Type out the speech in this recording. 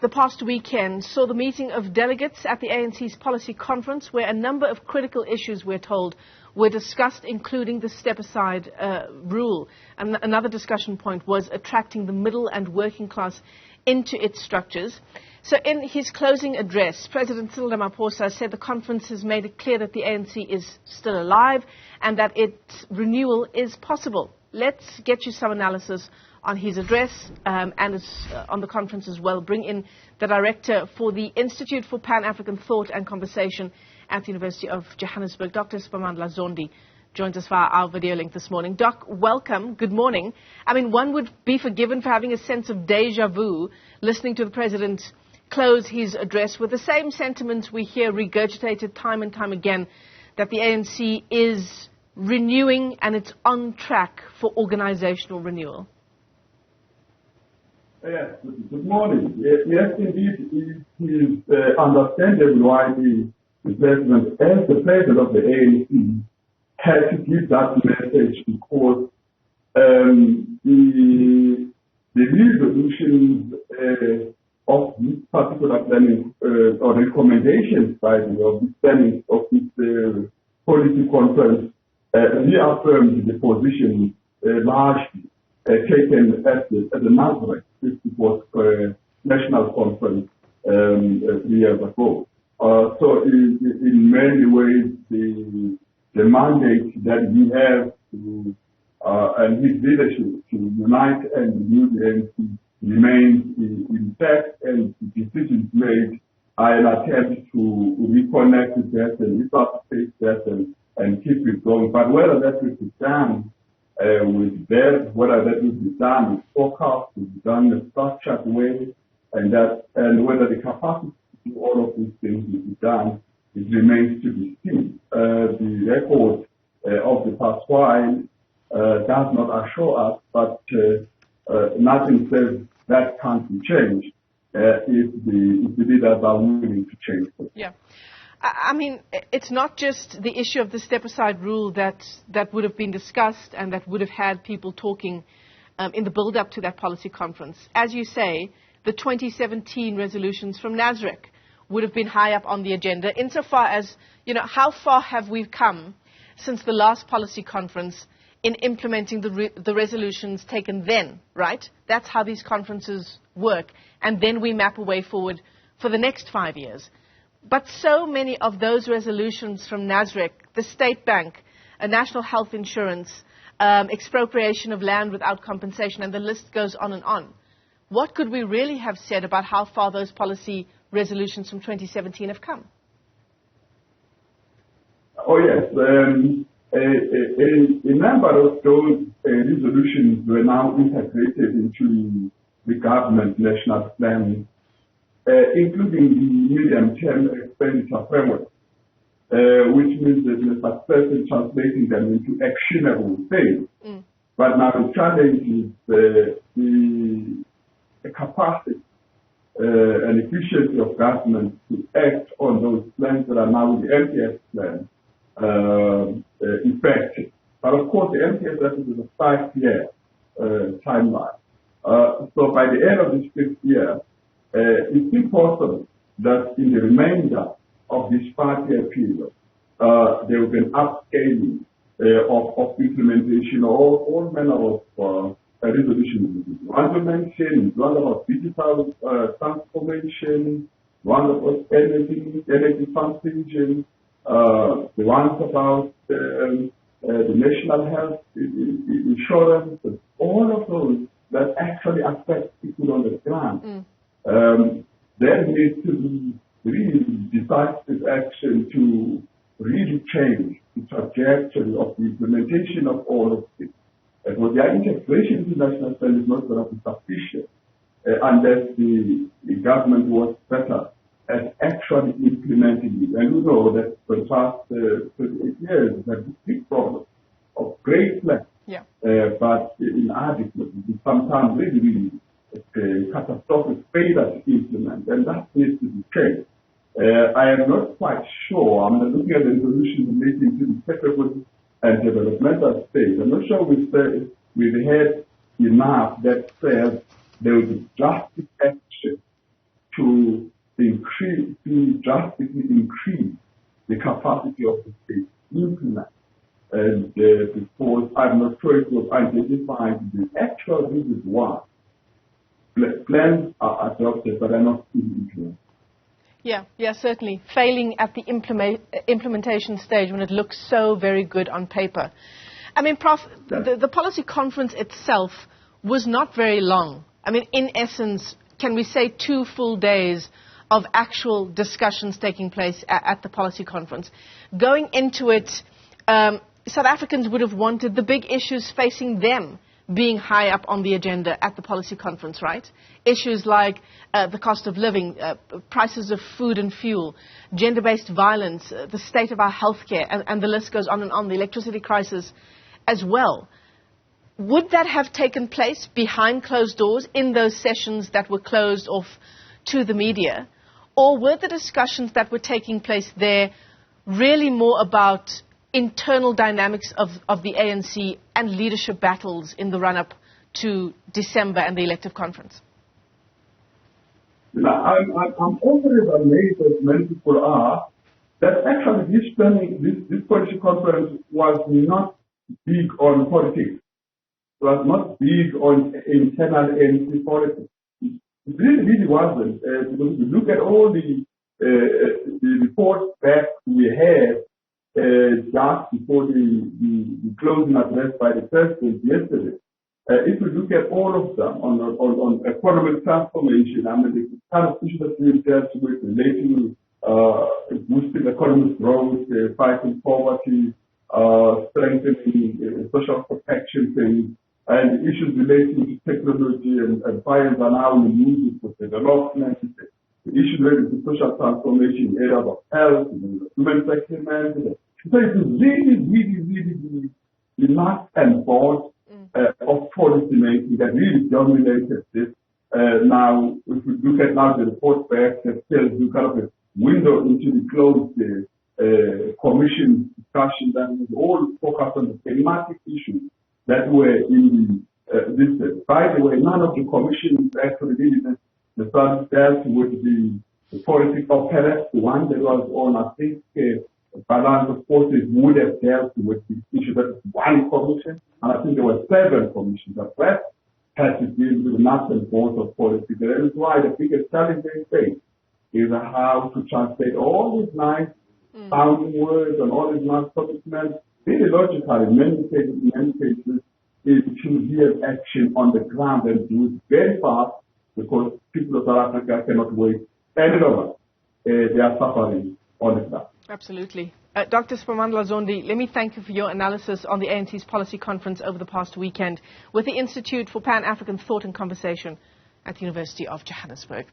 the past weekend saw the meeting of delegates at the ANC's Policy Conference, where a number of critical issues, we're told, were discussed, including the step-aside rule. And another discussion point was attracting the middle and working class into its structures. So in his closing address, President Cyril Ramaphosa said the conference has made it clear that the ANC is still alive and that its renewal is possible. Let's get you some analysis on his address and on the conference as well. Bring in the director for the Institute for Pan-African Thought and Conversation at the University of Johannesburg, Dr. Siphamandla Zondi, joins us via our video link this morning. Doc, welcome. Good morning. I mean, one would be forgiven for having a sense of deja vu listening to the president close his address with the same sentiments we hear regurgitated time and time again, that the ANC is renewing and it's on track for organizational renewal. Yes, good morning. Yes, indeed, it is understandable why the president, as the president of the ANC, had to give that message, because the resolutions of this particular planning or recommendations by the planning of this policy conference reaffirmed the position largely taken at the Newzroom Afrika national conference 3 years ago. So in many ways, the mandate that we have to, and his leadership to unite and renew the ANC remains intact, and the decisions made are an attempt to reconnect with that and resuscitate that and keep it going. But whether that will be done with depth, whether that will be done with focus, will be done in a structured way, and whether the capacity to do all of these things will be done, it remains to be seen. The record of the past while does not assure us, but nothing says that can't be changed if the leaders are willing to change it. Yeah. I mean, it's not just the issue of the step-aside rule that would have been discussed and that would have had people talking in the build-up to that policy conference. As you say, the 2017 resolutions from Newzroom would have been high up on the agenda, insofar as, you know, how far have we come since the last policy conference in implementing the resolutions taken then, right? That's how these conferences work. And then we map a way forward for the next 5 years. But so many of those resolutions from Newzroom, the State Bank, a national health insurance, expropriation of land without compensation, and the list goes on and on. What could we really have said about how far those policy resolutions from 2017 have come? Oh, yes. A number of those resolutions were now integrated into the government national plan, including the medium-term expenditure framework, which means that the success in translating them into actionable things. But now the challenge is the capacity and efficiency of government to act on those plans that are now in the MPS plan effective. But of course, the MPS is a 5-year timeline. So by the end of this 5th year, it's impossible that in the remainder of this 5-year period, there will be an upscaling of implementation of all manner of resolutions. One to mention is one about digital transformation, one about energy transition, the ones about the national health insurance, all of those that actually affect people on the ground. There needs to be really decisive action to really change the trajectory of the implementation of all of this. Because the integration into national plan is not going to be sufficient unless the government works better at actually implementing it. And we know that for the past 38 years, there's a big problem of great plans, but inadequate. Sometimes really catastrophic failure to implement, and that needs to be changed. I am not quite sure. I'm looking at the resolution relating to the technical and developmental stage. I'm not sure we've had enough that says there will be drastic action to to drastically increase the capacity of the state to implement. And because I'm not sure it was identified the actual reasons why plans are adopted but are not fully implemented. Yeah, certainly. Failing at the implementation stage when it looks so very good on paper. I mean, Prof, the policy conference itself was not very long. I mean, in essence, can we say 2 full days of actual discussions taking place at the policy conference? Going into it, South Africans would have wanted the big issues facing them being high up on the agenda at the policy conference, right? Issues like the cost of living, prices of food and fuel, gender-based violence, the state of our healthcare, and the list goes on, the electricity crisis as well. Would that have taken place behind closed doors in those sessions that were closed off to the media? Or were the discussions that were taking place there really more about internal dynamics of the ANC and leadership battles in the run-up to December and the elective conference? I'm always amazed, as many people are, that actually this policy conference was not big on politics. It was not big on internal ANC politics. It really wasn't. Because if you look at all the reports that we had just before the closing address by the president yesterday, if we look at all of them on economic transformation, I mean, the kind of issues that we dealt with relating to boosting economic growth, fighting poverty, strengthening social protection things, and issues relating to technology and science are now in the news for development, the issues related to social transformation in areas of health, human settlement. So it is really the nuts and bolts of policy making that really dominated this. Now, if we look at now the report back that tells you kind of a window into the closed commission discussion that was all focused on the thematic issues that were in this. By the way, none of the commissions actually did the first dealt with the political palace, the one that was on, I think, balance of forces would have dealt with the issue that is one commission, and I think there were 7 commissions. The rest had to deal with the nuts and bolts of policy. That is why the biggest challenge they face is how to translate all these nice sounding words and all these nice commitments, really logically, in many cases, into real action on the ground and do it very fast because people of South Africa cannot wait any longer. They are suffering on the ground. Absolutely. Dr. Siphamandla Zondi, let me thank you for your analysis on the ANC's policy conference over the past weekend with the Institute for Pan-African Thought and Conversation at the University of Johannesburg.